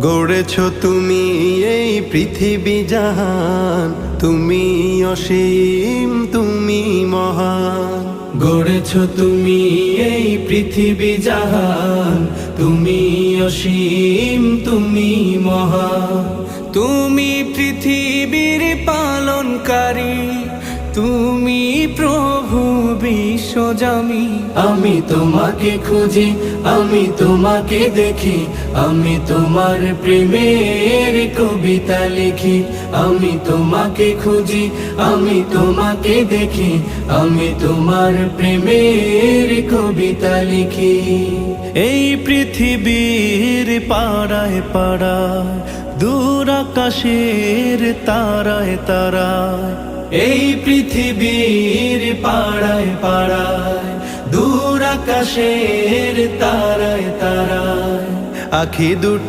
গড়েছ তুমি এই পৃথিবী জাহান, তুমি অসীম তুমি মহান। গড়েছ তুমি এই পৃথিবী জাহান, তুমি অসীম তুমি মহান। তুমি পৃথিবীর পালনকারী, তুমি প্রভু বিশ্বজামি। আমি তোমাকে খুঁজি, আমি তোমাকে দেখি, আমি তোমার প্রেমের কবিতা লিখি। আমি তোমাকে খুঁজি, আমি তোমাকে দেখি, আমি তোমার প্রেমের কবিতা লিখি। এই পৃথিবীর পাড়ায় পাড়ায়, দূর আকাশের তারায় তারায়, এই পৃথিবীর পাড়ায় পাড়ায়, দূর আকাশের তারায় তারায়, আখি দুটি